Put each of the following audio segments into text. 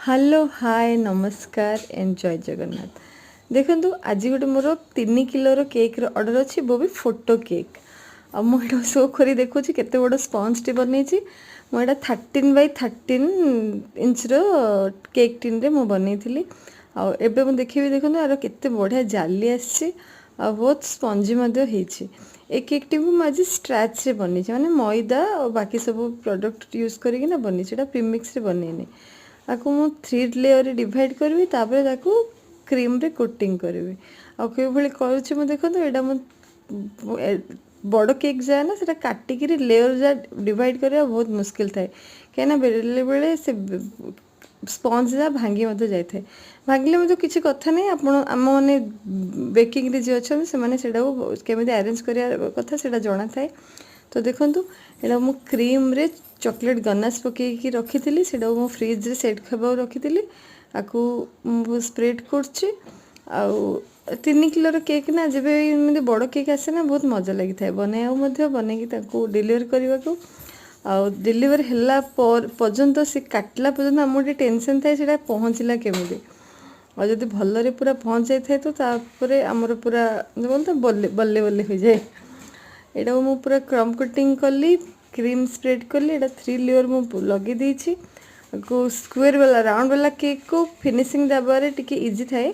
Hello hi नमस्कार and जय जगन्नाथ। देखो आज गोटे मोर 3 किलोर केक ऑर्डर अच्छी वो भी फोटो केक। आ मुझे शो कर देखुँ केते बड़ स्पंज टी बन मुझे 13x13 इंच केक टिन रे मु बनई आबे मुझे देखी देखो यार केते बढ़िया जाली आसी बहुत स्पंजी ए केक टी मुझे स्ट्रैच रे बनी माने मैदा और बाकी सब प्रोडक्ट यूज करके बनी प्रीमिक्स रे बनईनी आपको मु 3 लेयर डिवाइड करी तापर ताकू क्रीम रे कोटिंग करी आउ भाई करुच्ची देखो यहाँ मु बड़ केक जाए ना से काटिक लेयर जा डिवाइड करवा बहुत मुस्किल थाए कहीं बेले बेले से स्पंज जा भांगी जाए भांगिले मतलब किसी कथा नहीं आम मैंने बेकिंग रे जी अच्छा से केमी अरेंज करा कथा से जना थाए। तो देखो यहाँ मु क्रीम रे चॉकलेट गनाश पकईकी रखी से फ्रिज रे सेट खबा रखी आपको स्प्रेड कर 3 किलोर केक ना जब एमती बड़ केक आसे ना बहुत मजा लगी था बनया बनई डिलीवर करने को डिलीवर है पर्यंत से काटला पर्यंत आम गोटे टेंशन थाए से पहुँचला केमी और जब भलरे पूरा पहुँच जाए तो तापर आमर पूरा बोलते बल्ले बल्ले बल्ले हो जाए। यहाँ मु पूरा क्रम कटिंग कली क्रीम स्प्रेड कली यहाँ 3 लेयर मु लगे देछि स्क्वेयर वाला राउंड वाला केक को फिनिशिंग देबारे टिके इजी थाए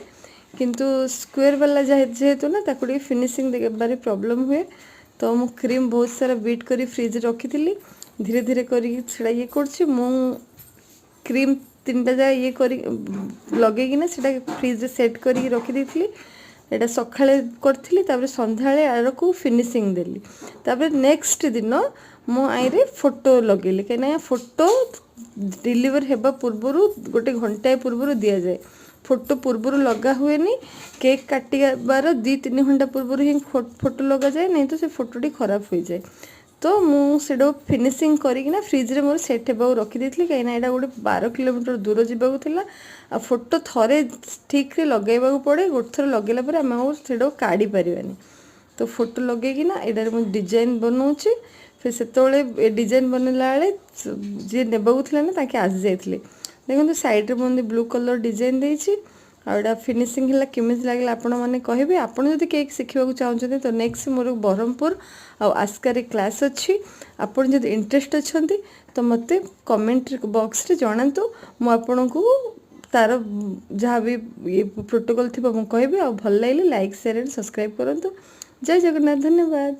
किंतु स्क्वेयर वाला जेहेतु ना ताको टिके फिनिशिंग देबारे प्रॉब्लम हुए। तो मु क्रीम बहुत सारा बीट करी फ्रिज रखी धीरे धीरे करी ये करछि मु क्रीम 3टा जा ये करी लगेगी से फ्रिज सेट करी रखी देथिली एटा सकाळे करथिली तापर संध्याळे आर को फिनिशिंग देली तापर नेक्स्ट दिन मो आईरे फोटो लगेली कहीं फोटो डिलीवर हेबा पूर्वरु गोटे घंटा पूर्वरु दिया जाए फोटो पूर्वरु लगा हुए नहीं केक काटिबार 2-3 घंटा पूर्वरु ही फोटो लगा जाए नहीं तो से फोटोटी खराब हो जाए। तो मुझे फिनिशिंग करना फ्रिज रे मोर सेट होगा रखी देती कहीं यहाँ गोटे 12 किलोमीटर दूर जावाकला आ फोटो थरे ठीक रे लगेगा पड़े गोटे थर लगेला आम से काढ़ी पारानी। तो फोटो लगेगी ना यहाँ मुझे डिजाइन बनाऊँगी फिर से डिजाइन बनला बेले जी नेबाकूला ना ताके आसी जाते देखो साइड मुझे ब्लू कलर डिजाइन देती आड़ा फिनिशिंग है केमी लगे आपण मैंने कहे आपड़ जब केक शिखा चाहते तो नेक्स्ट मोर ब्रह्मपुर आस्कारे क्लास अच्छी आपड़ जब इंटरेस्ट अच्छा तो मत कमेंट बॉक्स रे जनातु मुझे को तार जहाँ भी ये प्रोटोकॉल थी मुझे कहि भल लगे लाइक शेयर एंड सब्सक्राइब करूँ। जय जगन्नाथ धन्यवाद।